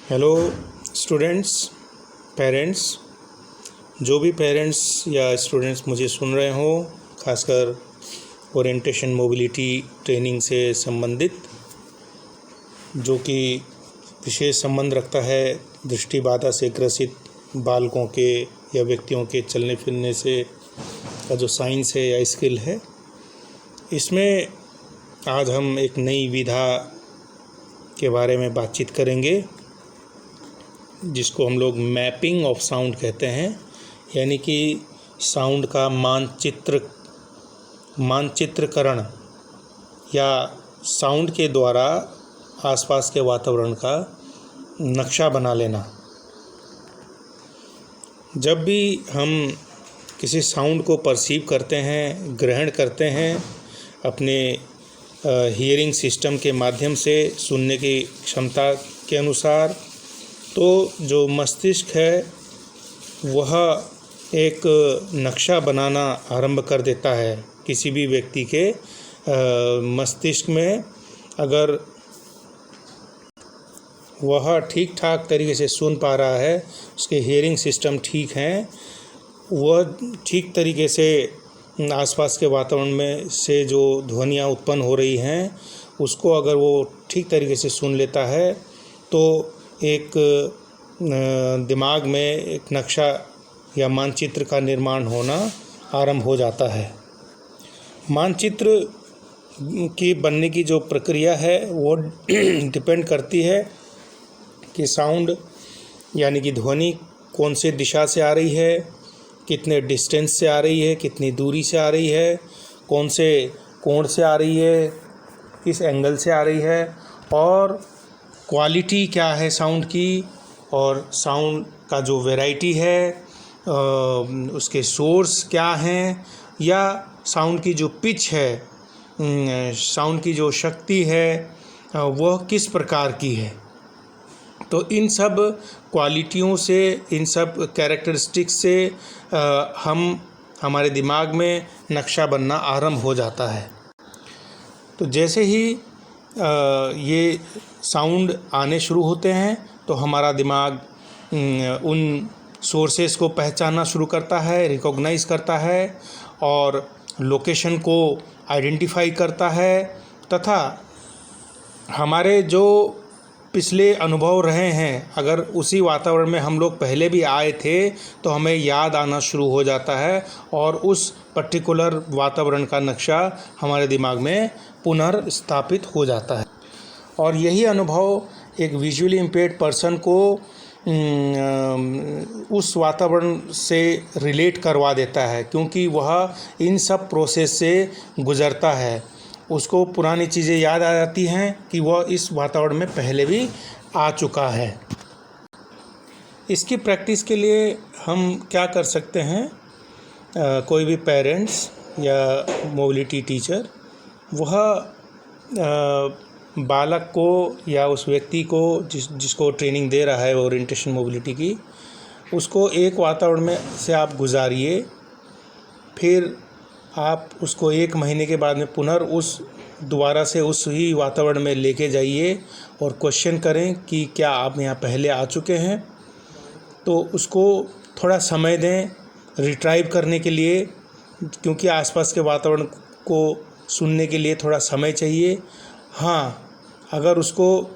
Hello students, parents. जो भी parents या स्टूडेंट्स मुझे सुन रहे हो, खासकर ओरिएंटेशन मोबिलिटी ट्रेनिंग से संबंधित, जो कि विशेष संबंध रखता है दृष्टि बाधा से ग्रसित बालकों के या व्यक्तियों के चलने फिरने से का जो साइंस है या स्किल है, इसमें आज हम एक नई विधा के बारे में बातचीत करेंगे, जिसको हम लोग मैपिंग ऑफ साउंड कहते हैं। यानी कि साउंड का मानचित्रकरण या साउंड के द्वारा आसपास के वातावरण का नक्शा बना लेना। जब भी हम किसी साउंड को परसीव करते हैं, ग्रहण करते हैं अपने हियरिंग सिस्टम के माध्यम से, सुनने की क्षमता के अनुसार, तो जो मस्तिष्क है वह एक नक्शा बनाना आरंभ कर देता है। किसी भी व्यक्ति के मस्तिष्क में अगर वह ठीक ठाक तरीके से सुन पा रहा है, उसके हियरिंग सिस्टम ठीक हैं, वह ठीक तरीके से आसपास के वातावरण में से जो ध्वनियाँ उत्पन्न हो रही हैं उसको अगर वो ठीक तरीके से सुन लेता है, तो एक दिमाग में एक नक्शा या मानचित्र का निर्माण होना आरंभ हो जाता है। मानचित्र की बनने की जो प्रक्रिया है वो डिपेंड करती है कि साउंड यानी कि ध्वनि कौन से दिशा से आ रही है, कितने डिस्टेंस से आ रही है, कितनी दूरी से आ रही है, कौन से कोण से आ रही है, किस एंगल से आ रही है, और क्वालिटी क्या है साउंड की, और साउंड का जो वैरायटी है उसके सोर्स क्या हैं, या साउंड की जो पिच है, साउंड की जो शक्ति है वह किस प्रकार की है। तो इन सब क्वालिटियों से, इन सब कैरेक्टरिस्टिक्स से हमारे दिमाग में नक्शा बनना आरंभ हो जाता है। तो जैसे ही ये साउंड आने शुरू होते हैं तो हमारा दिमाग उन सोर्सेस को पहचानना शुरू करता है, रिकॉग्नाइज करता है और लोकेशन को आइडेंटिफाई करता है, तथा हमारे जो पिछले अनुभव रहे हैं, अगर उसी वातावरण में हम लोग पहले भी आए थे तो हमें याद आना शुरू हो जाता है और उस पर्टिकुलर वातावरण का नक्शा हमारे दिमाग में पुनर्स्थापित हो जाता है। और यही अनुभव एक विजुअली इम्पेयर्ड पर्सन को उस वातावरण से रिलेट करवा देता है, क्योंकि वह इन सब प्रोसेस से गुज़रता है। उसको पुरानी चीज़ें याद आ जाती हैं कि वह इस वातावरण में पहले भी आ चुका है। इसकी प्रैक्टिस के लिए हम क्या कर सकते हैं, कोई भी पेरेंट्स या मोबिलिटी टीचर वह बालक को या उस व्यक्ति को जिसको ट्रेनिंग दे रहा है ओरिएंटेशन मोबिलिटी की, उसको एक वातावरण में से आप गुजारिए, फिर आप उसको 1 महीने के बाद में दोबारा से उस ही वातावरण में लेके जाइए और क्वेश्चन करें कि क्या आप यहाँ पहले आ चुके हैं। तो उसको थोड़ा समय दें रिट्राइव करने के लिए, क्योंकि आसपास के वातावरण को सुनने के लिए थोड़ा समय चाहिए। हाँ, अगर उसको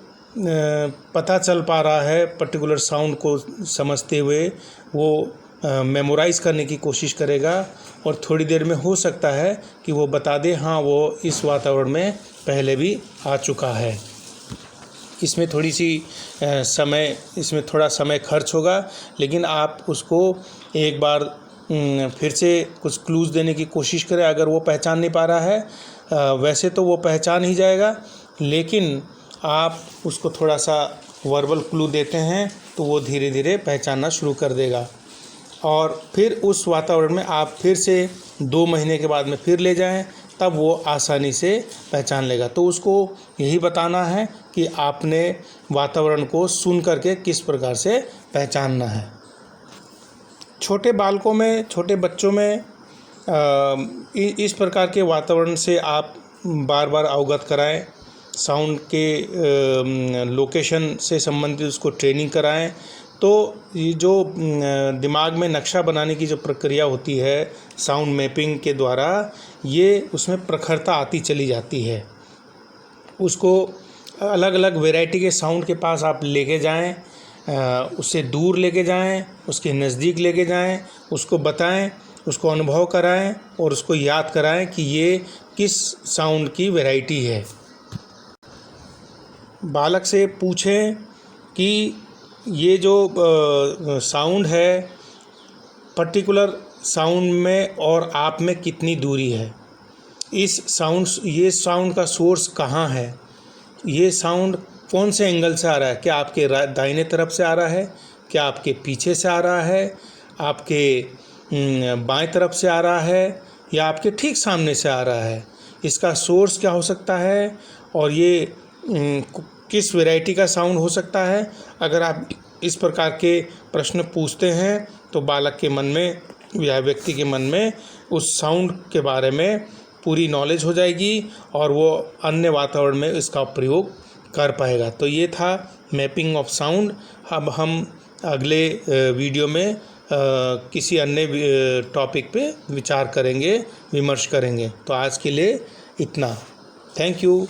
पता चल पा रहा है पर्टिकुलर साउंड को समझते हुए, वो मेमोराइज़ करने की कोशिश करेगा और थोड़ी देर में हो सकता है कि वो बता दे हाँ वो इस वातावरण में पहले भी आ चुका है। इसमें थोड़ा समय खर्च होगा, लेकिन आप उसको एक बार फिर से कुछ क्लूज़ देने की कोशिश करें। अगर वो पहचान नहीं पा रहा है, वैसे तो वो पहचान ही जाएगा, लेकिन आप उसको थोड़ा सा वर्बल क्लू देते हैं तो वो धीरे धीरे पहचानना शुरू कर देगा। और फिर उस वातावरण में आप फिर से 2 महीने के बाद में फिर ले जाएं, तब वो आसानी से पहचान लेगा। तो उसको यही बताना है कि आपने वातावरण को सुन करके किस प्रकार से पहचानना है। छोटे बच्चों में इस प्रकार के वातावरण से आप बार बार अवगत कराएं। साउंड के लोकेशन से संबंधित उसको ट्रेनिंग कराएं। तो ये जो दिमाग में नक्शा बनाने की जो प्रक्रिया होती है साउंड मैपिंग के द्वारा, ये उसमें प्रखरता आती चली जाती है। उसको अलग अलग वैरायटी के साउंड के पास आप लेके जाएं, उससे दूर लेके जाएं, उसके नज़दीक लेके जाएं, उसको बताएं, उसको अनुभव कराएं और उसको याद कराएं कि ये किस साउंड की वैरायटी है। बालक से पूछें कि ये जो साउंड है, पर्टिकुलर साउंड में और आप में कितनी दूरी है, ये साउंड का सोर्स कहाँ है, ये साउंड कौन से एंगल से आ रहा है, क्या आपके दाहिने तरफ से आ रहा है, क्या आपके पीछे से आ रहा है, आपके बाएं तरफ से आ रहा है, या आपके ठीक सामने से आ रहा है, इसका सोर्स क्या हो सकता है और ये किस वैरायटी का साउंड हो सकता है। अगर आप इस प्रकार के प्रश्न पूछते हैं तो बालक के मन में या व्यक्ति के मन में उस साउंड के बारे में पूरी नॉलेज हो जाएगी और वो अन्य वातावरण में इसका प्रयोग कर पाएगा। तो ये था मैपिंग ऑफ साउंड। अब हम अगले वीडियो में किसी अन्य टॉपिक पे विचार करेंगे, विमर्श करेंगे। तो आज के लिए इतना। Thank you.